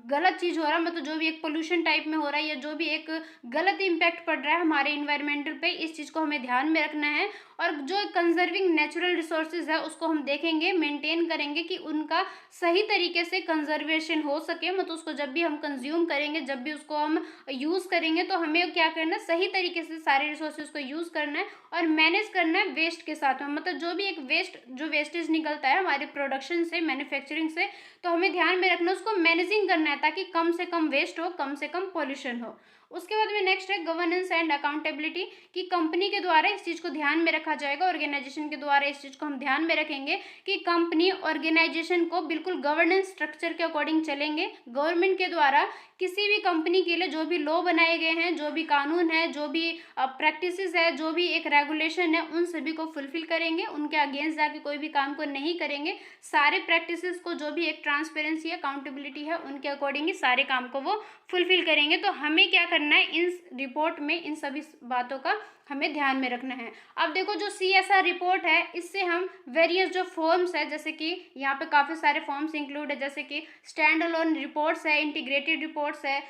गलत चीज़ हो रहा है, मतलब जो भी एक पोल्यूशन टाइप में हो रहा है या जो भी एक गलत इम्पैक्ट पड़ रहा है हमारे इन्वायरमेंटल पे, इस चीज़ को हमें ध्यान में रखना है। और जो कंजर्विंग नेचुरल रिसोर्सेज है उसको हम देखेंगे, मेंटेन करेंगे कि उनका सही तरीके से कंजर्वेशन हो सके, मतलब उसको जब भी हम कंज्यूम करेंगे, जब भी उसको हम यूज़ करेंगे, तो हमें क्या करना है, सही तरीके से सारे रिसोर्सेज को यूज़ करना है और मैनेज करना है वेस्ट के साथ में। मतलब जो भी एक जो वेस्टेज निकलता है हमारे प्रोडक्शन से, मैन्युफैक्चरिंग से, तो हमें ध्यान में रखना है, उसको मैनेजिंग करना है ताकि कम से कम वेस्ट हो, कम से कम पॉल्यूशन हो। उसके बाद में नेक्स्ट है गवर्नेंस एंड अकाउंटेबिलिटी, कि कंपनी के द्वारा इस चीज़ को ध्यान में रखा जाएगा, ऑर्गेनाइजेशन के द्वारा इस चीज़ को हम ध्यान में रखेंगे कि कंपनी ऑर्गेनाइजेशन को बिल्कुल गवर्नेंस स्ट्रक्चर के अकॉर्डिंग चलेंगे। गवर्नमेंट के द्वारा किसी भी कंपनी के लिए जो भी लॉ बनाए गए हैं, जो भी कानून है, जो भी प्रैक्टिसेस है, जो भी एक रेगुलेशन है, उन सभी को फुलफिल करेंगे, उनके अगेंस्ट जाके कोई भी काम को नहीं करेंगे। सारे प्रैक्टिसेस को, जो भी एक ट्रांसपेरेंसी अकाउंटेबिलिटी है, उनके अकॉर्डिंग ही सारे काम को वो फुलफिल करेंगे। तो हमें क्या करना है, इन रिपोर्ट में इन सभी बातों का हमें ध्यान में रखना है। अब देखो जो CSR रिपोर्ट है, इससे हम वेरियस जो फॉर्म्स है, जैसे कि यहाँ पे काफ़ी सारे फॉर्म्स इंक्लूड है, जैसे कि स्टैंड अलोन रिपोर्ट्स है, इंटीग्रेटेड रिपोर्ट्स है,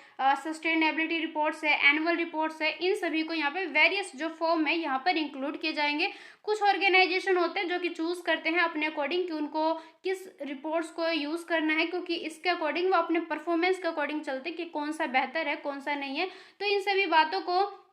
सस्टेनेबिलिटी रिपोर्ट्स है, एनुअल रिपोर्ट्स है, इन सभी को यहाँ पे वेरियस जो फॉर्म है यहाँ पर इंक्लूड किए जाएंगे। कुछ ऑर्गेनाइजेशन होते हैं जो कि चूज़ करते हैं अपने अकॉर्डिंग कि उनको किस रिपोर्ट्स को यूज़ करना है, क्योंकि इसके अकॉर्डिंग वो अपने परफॉर्मेंस के अकॉर्डिंग चलते हैं कि कौन सा बेहतर है, कौन सा नहीं है। तो इन सभी बातों को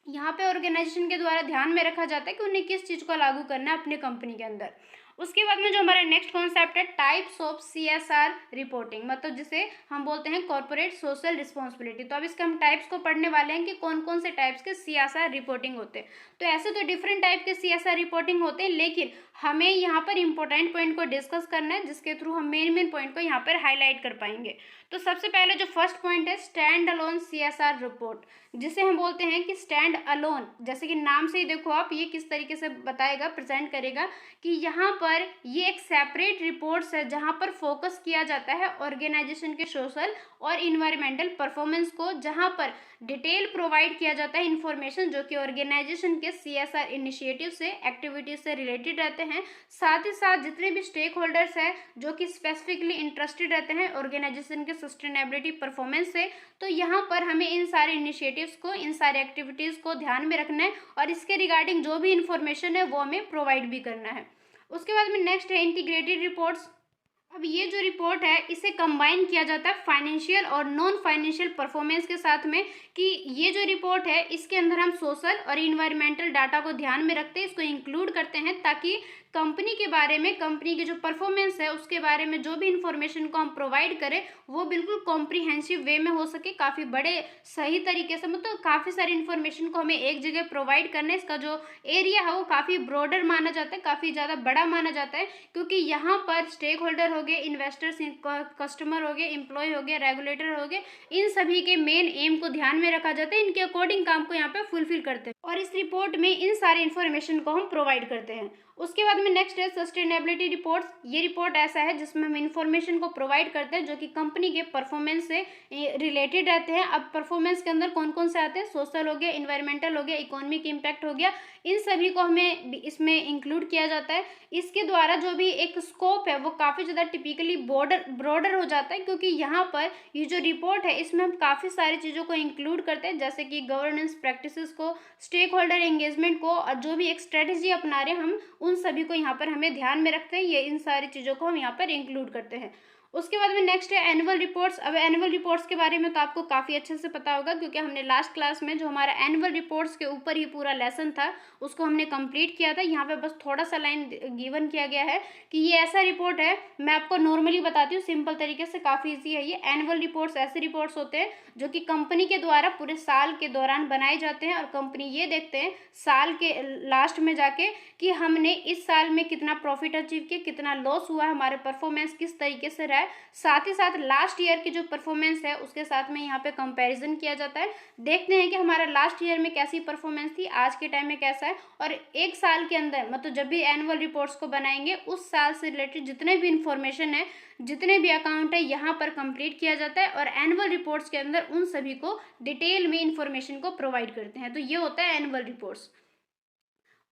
यहाँ पे ऑर्गेनाइजेशन के द्वारा ध्यान में रखा जाता है कि उन्हें किस चीज़ को लागू करना है अपने कंपनी के अंदर। उसके बाद में जो हमारा नेक्स्ट कॉन्सेप्ट है टाइप्स ऑफ CSR रिपोर्टिंग, मतलब जिसे हम बोलते हैं कॉर्पोरेट सोशल रिस्पॉन्सिबिलिटी। तो अब इसके हम टाइप्स को पढ़ने वाले हैं कि कौन कौन से टाइप्स के CSR रिपोर्टिंग होते हैं। तो ऐसे तो डिफरेंट टाइप के CSR रिपोर्टिंग होते हैं, लेकिन हमें यहाँ पर इंपॉर्टेंट पॉइंट को डिस्कस करना है, जिसके थ्रू हम मेन पॉइंट को यहाँ पर हाईलाइट कर पाएंगे। तो सबसे पहले जो फर्स्ट पॉइंट है स्टैंड अलोन CSR रिपोर्ट, जिसे हम बोलते हैं कि स्टैंड अलोन, जैसे कि नाम से ही देखो आप ये किस तरीके से बताएगा, प्रेजेंट करेगा कि यहाँ पर ये एक सेपरेट रिपोर्ट्स है जहाँ पर फोकस किया जाता है ऑर्गेनाइजेशन के सोशल और इन्वायरमेंटल परफॉर्मेंस को, जहाँ पर डिटेल प्रोवाइड किया जाता है इन्फॉर्मेशन जो कि ऑर्गेनाइजेशन के CSR इनिशिएटिव से, एक्टिविटीज से रिलेटेड रहते हैं। साथ ही साथ जितने भी स्टेक होल्डर्स हैं जो कि स्पेसिफिकली इंटरेस्टेड रहते हैं ऑर्गेनाइजेशन के सस्टेनेबिलिटी परफॉर्मेंस से, तो यहाँ पर हमें इन सारे इनिशिएटिव्स को, इन सारे एक्टिविटीज़ को ध्यान में रखना है और इसके रिगार्डिंग जो भी इन्फॉर्मेशन है वो हमें प्रोवाइड भी करना है। उसके बाद में नेक्स्ट है इंटीग्रेटेड रिपोर्ट्स। अब ये जो रिपोर्ट है इसे कंबाइन किया जाता है फाइनेंशियल और नॉन फाइनेंशियल परफॉर्मेंस के साथ में, कि ये जो रिपोर्ट है इसके अंदर हम सोशल और इन्वायरमेंटल डाटा को ध्यान में रखते हैं, इसको इंक्लूड करते हैं ताकि कंपनी के बारे में, कंपनी की जो परफॉर्मेंस है उसके बारे में जो भी इंफॉर्मेशन को हम प्रोवाइड करें वो बिल्कुल कॉम्प्रिहेंसिव वे में हो सके, काफ़ी बड़े सही तरीके से, मतलब काफ़ी सारी इन्फॉर्मेशन को हमें एक जगह प्रोवाइड करना है। इसका जो एरिया है वो काफ़ी ब्रॉडर माना जाता है, काफ़ी ज़्यादा बड़ा माना जाता है, क्योंकि यहाँ पर स्टेक होल्डर हो गए, इन्वेस्टर्स, कस्टमर हो गए, एम्प्लॉय हो गए, रेगुलेटर हो गए, इन सभी के मेन एम को ध्यान में रखा जाता है, इनके अकॉर्डिंग काम को यहाँ पे फुलफिल करते हैं। और इस रिपोर्ट में इन सारे इन्फॉर्मेशन को हम प्रोवाइड करते हैं। उसके बाद में नेक्स्ट है सस्टेनेबिलिटी रिपोर्ट्स। ये रिपोर्ट ऐसा है जिसमें हम इन्फॉर्मेशन को प्रोवाइड करते हैं जो कि कंपनी के परफॉर्मेंस से रिलेटेड रहते हैं। अब परफॉर्मेंस के अंदर कौन कौन से आते हैं, सोशल हो गया, इन्वायरमेंटल हो गया, इकोनॉमिक इम्पैक्ट हो गया, इन सभी को हमें इसमें इंक्लूड किया जाता है। इसके द्वारा जो भी एक स्कोप है वो काफ़ी ज़्यादा टिपिकली ब्रॉडर हो जाता है, क्योंकि यहाँ पर ये जो रिपोर्ट है इसमें हम काफ़ी सारी चीज़ों को इंक्लूड करते हैं, जैसे कि गवर्नेंस प्रैक्टिसेस को, स्टेक होल्डर एंगेजमेंट को, और जो भी एक स्ट्रेटेजी अपना रहे हम उन सभी को यहाँ पर हमें ध्यान में रखते हैं। ये इन सारी चीज़ों को हम यहाँ पर इंक्लूड करते हैं। उसके बाद में नेक्स्ट है एनुअल रिपोर्ट्स। अब एनुअल रिपोर्ट्स के बारे में तो आपको काफ़ी अच्छे से पता होगा, क्योंकि हमने लास्ट क्लास में जो हमारा एनुअल रिपोर्ट्स के ऊपर ही पूरा लेसन था उसको हमने कंप्लीट किया था। यहाँ पे बस थोड़ा सा लाइन गिवन किया गया है कि ये ऐसा रिपोर्ट है, मैं आपको नॉर्मली बताती हूँ सिंपल तरीके से, काफ़ी ईजी है ये। एनुअल रिपोर्ट्स ऐसे रिपोर्ट्स होते हैं जो कि कंपनी के द्वारा पूरे साल के दौरान बनाए जाते हैं, और कंपनी ये देखते हैं साल के लास्ट में जाके कि हमने इस साल में कितना प्रॉफिट अचीव किया, कितना लॉस हुआ है, हमारे परफॉर्मेंस किस तरीके से रहा है। साथ ही साथ लास्ट ईयर की जो परफॉर्मेंस है उसके साथ में यहाँ पे कंपैरिजन किया जाता है। देखते हैं कि हमारा लास्ट ईयर में कैसी परफॉर्मेंस थी, आज के टाइम में कैसा है, और एक साल के अंदर मतलब जब भी एनुअल रिपोर्ट्स को बनाएंगे उस साल से रिलेटेड जितने भी इंफॉर्मेशन है, जितने भी अकाउंट है, यहाँ पर कंप्लीट किया जाता है, और एनुअल रिपोर्ट्स के अंदर उन सभी को डिटेल में इंफॉर्मेशन को प्रोवाइड करते हैं। तो ये होता है एनुअल रिपोर्ट्स।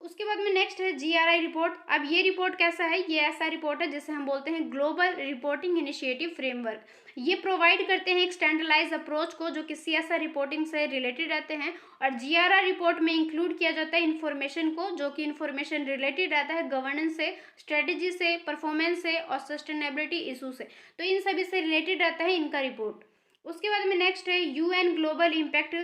उसके बाद में नेक्स्ट है जीआरआई रिपोर्ट। अब ये रिपोर्ट कैसा है, ये ऐसा रिपोर्ट है जिसे हम बोलते हैं ग्लोबल रिपोर्टिंग इनिशिएटिव फ्रेमवर्क। ये प्रोवाइड करते हैं एक स्टैंडर्डाइज अप्रोच को जो कि सीएसआर रिपोर्टिंग से रिलेटेड रहते हैं, और जीआरआई रिपोर्ट में इंक्लूड किया जाता है इन्फॉर्मेशन को जो कि इन्फॉर्मेशन रिलेटेड रहता है गवर्नेंस से, स्ट्रेटेजी से, परफॉर्मेंस से और सस्टेनेबिलिटी इशू से। तो इन सभी से रिलेटेड रहता है इनका रिपोर्ट। उसके बाद में नेक्स्ट है यूएन ग्लोबल इम्पैक्ट,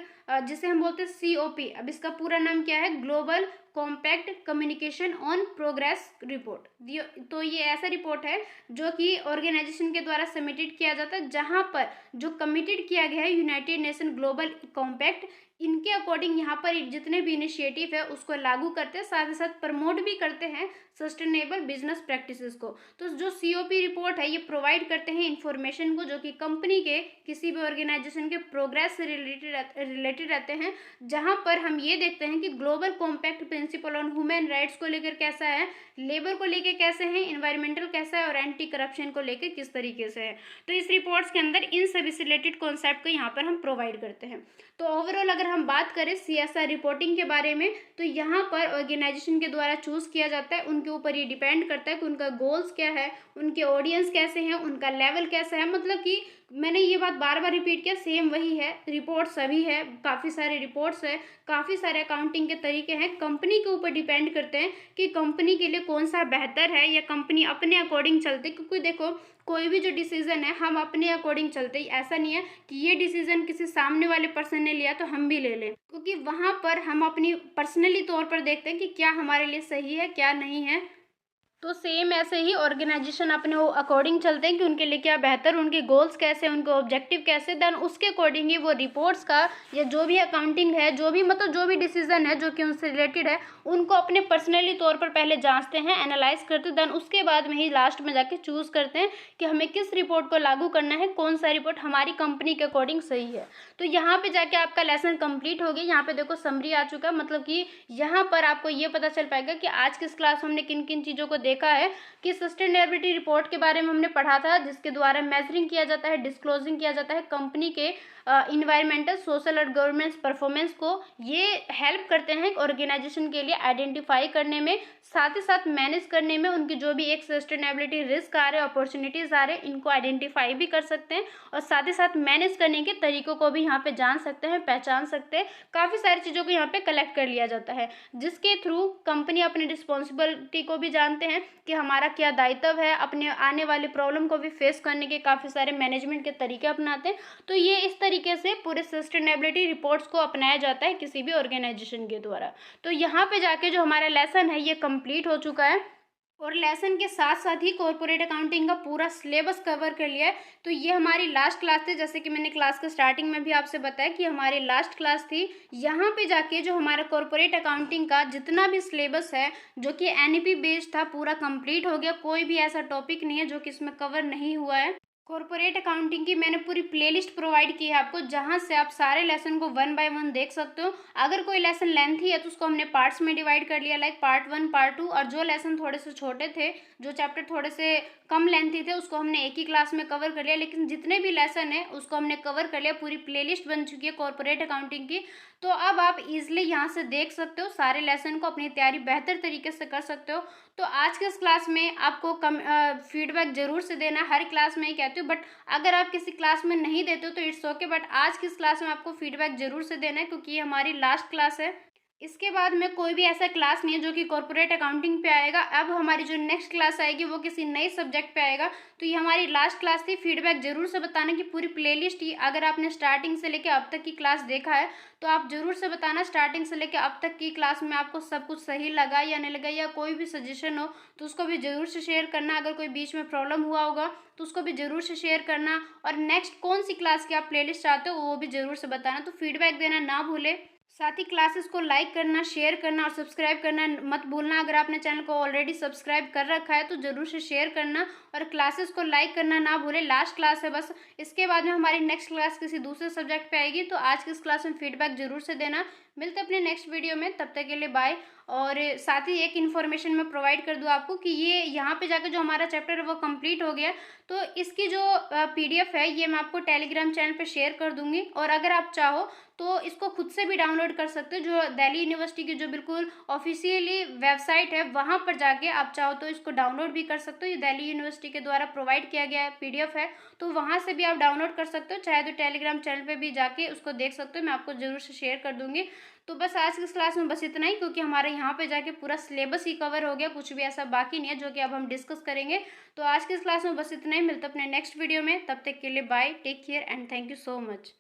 जिसे हम बोलते हैं सीओपी। अब इसका पूरा नाम क्या है, global compact communication on progress report. तो ये ऐसा रिपोर्ट है जो कि ऑर्गेनाइजेशन के द्वारा सबमिटेड किया जाता है, जहां पर जो कमिटेड किया गया है यूनाइटेड नेशन ग्लोबल कॉम्पैक्ट, इनके अकॉर्डिंग यहाँ पर जितने भी इनिशिएटिव है उसको लागू करते हैं, साथ ही साथ प्रमोट भी करते हैं सस्टेनेबल बिजनेस प्रैक्टिसेस को। तो जो सीओपी रिपोर्ट है ये प्रोवाइड करते हैं इन्फॉर्मेशन को जो कि कंपनी के किसी भी ऑर्गेनाइजेशन के प्रोग्रेस से रिलेटेड रहते हैं, जहां पर हम ये देखते हैं कि global compact principal on human rights को लेकर कैसा है, लेबर को लेकर कैसे है, इन्वायरमेंटल कैसा है, और एंटी करप्शन को लेकर किस तरीके से है। तो इस रिपोर्ट्स के अंदर इन सभी से रिलेटेड कॉन्सेप्ट को यहाँ पर हम प्रोवाइड करते हैं। तो ओवरऑल अगर हम बात करें सीएसआर रिपोर्टिंग के बारे में, तो यहाँ पर ऑर्गेनाइजेशन के द्वारा चूज़ किया जाता है, उनके ऊपर ये डिपेंड करता है कि उनका गोल्स क्या है, उनके ऑडियंस कैसे हैं, उनका लेवल कैसा है। मतलब कि मैंने ये बात बार बार रिपीट किया, सेम वही है, रिपोर्ट सभी है, काफ़ी सारे रिपोर्ट्स है, काफ़ी सारे अकाउंटिंग के तरीके हैं, कंपनी के ऊपर डिपेंड करते हैं कि कंपनी के लिए कौन सा बेहतर है, या कंपनी अपने अकॉर्डिंग चलते। क्योंकि देखो कोई भी जो डिसीजन है हम अपने अकॉर्डिंग चलते ही, ऐसा नहीं है कि ये डिसीजन किसी सामने वाले पर्सन ने लिया तो हम भी ले लें, क्योंकि वहाँ पर हम अपनी पर्सनली तौर पर देखते हैं कि क्या हमारे लिए सही है क्या नहीं है। तो सेम ऐसे ही ऑर्गेनाइजेशन अपने अकॉर्डिंग चलते हैं कि उनके लिए क्या बेहतर, उनके गोल्स कैसे, उनके ऑब्जेक्टिव कैसे, देन उसके अकॉर्डिंग ही वो रिपोर्ट्स का या जो भी अकाउंटिंग है, जो भी मतलब जो भी डिसीजन है जो कि उनसे रिलेटेड है, उनको अपने पर्सनली तौर पर पहले जांचते हैं, एनालाइज करते हैं, देन उसके बाद में ही लास्ट में जाके चूज़ करते हैं कि हमें किस रिपोर्ट को लागू करना है, कौन सा रिपोर्ट हमारी कंपनी के अकॉर्डिंग सही है। तो यहाँ पे जाके आपका लेसन कंप्लीट हो गया। यहाँ पे देखो समरी आ चुका, मतलब कि यहाँ पर आपको ये पता चल पाएगा कि आज किस क्लास में हमने किन किन चीज़ों को देखा है। कि सस्टेनेबिलिटी रिपोर्ट के बारे में हमने पढ़ा था, जिसके द्वारा मेजरिंग किया जाता है, डिस्क्लोजिंग किया जाता है कंपनी के इन्वायरमेंटल, सोशल और गवर्नेंस परफॉर्मेंस को। ये हेल्प करते हैं ऑर्गेनाइजेशन के लिए आइडेंटिफाई करने में, साथ ही साथ मैनेज करने में, उनकी जो भी एक सस्टेनेबिलिटी रिस्क आ रहे हैं, अपॉर्चुनिटीज़ आ रहे हैं, इनको आइडेंटिफाई भी कर सकते हैं, और साथ ही साथ मैनेज करने के तरीकों को भी यहाँ पे जान सकते हैं, पहचान सकते हैं। काफ़ी सारी चीज़ों को यहाँ पे कलेक्ट कर लिया जाता है, जिसके थ्रू कंपनी अपनी रिस्पॉन्सिबिलिटी को भी जानते हैं कि हमारा क्या दायित्व है, अपने आने वाले प्रॉब्लम को भी फेस करने के काफ़ी सारे मैनेजमेंट के तरीके अपनाते हैं। तो ये इस तरीके से पूरे सस्टेनेबिलिटी रिपोर्ट्स को अपनाया जाता है किसी भी ऑर्गेनाइजेशन के द्वारा। तो यहाँ पे जाके जो हमारा लेसन है ये कंप्लीट हो चुका है, और लेसन के साथ साथ ही कॉर्पोरेट अकाउंटिंग का पूरा सिलेबस कवर कर लिया है। तो ये हमारी लास्ट क्लास थी, जैसे कि मैंने क्लास के स्टार्टिंग में भी आपसे बताया कि हमारी लास्ट क्लास थी। यहाँ पे जाके जो हमारा कॉर्पोरेट अकाउंटिंग का जितना भी सिलेबस है जो कि एनईपी बेस्ड था, पूरा कंप्लीट हो गया। कोई भी ऐसा टॉपिक नहीं है जो कि इसमें कवर नहीं हुआ है। कॉर्पोरेट अकाउंटिंग की मैंने पूरी प्लेलिस्ट प्रोवाइड की है आपको, जहाँ से आप सारे लेसन को 1 बाय 1 देख सकते हो। अगर कोई लेसन लेंथी है तो उसको हमने पार्ट्स में डिवाइड कर लिया, लाइक पार्ट 1, पार्ट 2, और जो लेसन थोड़े से छोटे थे, जो चैप्टर थोड़े से कम लेंथी थे, उसको हमने एक ही क्लास में कवर कर लिया। लेकिन जितने भी लेसन है उसको हमने कवर कर लिया। पूरी प्लेलिस्ट बन चुकी है कॉर्पोरेट अकाउंटिंग की। तो अब आप इजीली यहाँ से देख सकते हो सारे लेसन को, अपनी तैयारी बेहतर तरीके से कर सकते हो। तो आज के इस क्लास में आपको फीडबैक ज़रूर से देना, हर क्लास में ही कहती हूँ, बट अगर आप किसी क्लास में नहीं देते हो तो इट्स ओके, बट आज की इस क्लास में आपको फीडबैक ज़रूर से देना है, क्योंकि ये हमारी लास्ट क्लास है। इसके बाद में कोई भी ऐसा क्लास नहीं है जो कि कॉर्पोरेट अकाउंटिंग पे आएगा। अब हमारी जो नेक्स्ट क्लास आएगी वो किसी नए सब्जेक्ट पे आएगा। तो ये हमारी लास्ट क्लास थी। फीडबैक ज़रूर से बताना कि पूरी प्लेलिस्ट ही, अगर आपने स्टार्टिंग से लेकर अब तक की क्लास देखा है तो आप ज़रूर से बताना स्टार्टिंग से लेकर अब तक की क्लास में आपको सब कुछ सही लगा या नहीं लगा, या कोई भी सजेशन हो तो उसको भी ज़रूर से शेयर करना। अगर कोई बीच में प्रॉब्लम हुआ होगा तो उसको भी ज़रूर से शेयर करना, और नेक्स्ट कौन सी क्लास की आप प्लेलिस्ट चाहते हो वो भी ज़रूर से बताना। तो फीडबैक देना ना भूले। साथ ही क्लासेस को लाइक करना, शेयर करना और सब्सक्राइब करना मत भूलना। अगर आपने चैनल को ऑलरेडी सब्सक्राइब कर रखा है तो ज़रूर से शेयर करना, और क्लासेस को लाइक करना ना भूलें। लास्ट क्लास है बस, इसके बाद में हमारी नेक्स्ट क्लास किसी दूसरे सब्जेक्ट पे आएगी। तो आज की इस क्लास में फीडबैक ज़रूर से देना। मिलते अपने नेक्स्ट वीडियो में, तब तक के लिए बाय। और साथ ही एक इन्फॉर्मेशन मैं प्रोवाइड कर दूँ आपको कि ये यहाँ पे जाकर जो हमारा चैप्टर है वो कंप्लीट हो गया। तो इसकी जो PDF है ये मैं आपको टेलीग्राम चैनल पे शेयर कर दूँगी, और अगर आप चाहो तो इसको खुद से भी डाउनलोड कर सकते हो। जो दिल्ली यूनिवर्सिटी की जो बिल्कुल ऑफिशियली वेबसाइट है वहाँ पर जाके आप चाहो तो इसको डाउनलोड भी कर सकते हो। ये दिल्ली यूनिवर्सिटी के द्वारा प्रोवाइड किया गया PDF है, तो वहाँ से भी आप डाउनलोड कर सकते हो। चाहे तो टेलीग्राम चैनल पे भी जाके उसको देख सकते हो, मैं आपको ज़रूर से शेयर कर दूँगी। तो बस आज की इस क्लास में बस इतना ही, क्योंकि हमारे यहाँ पे जाके पूरा सिलेबस ही कवर हो गया, कुछ भी ऐसा बाकी नहीं है जो कि अब हम डिस्कस करेंगे। तो आज की इस क्लास में बस इतना ही। मिलते अपने नेक्स्ट वीडियो में, तब तक के लिए bye, take care and thank you so much.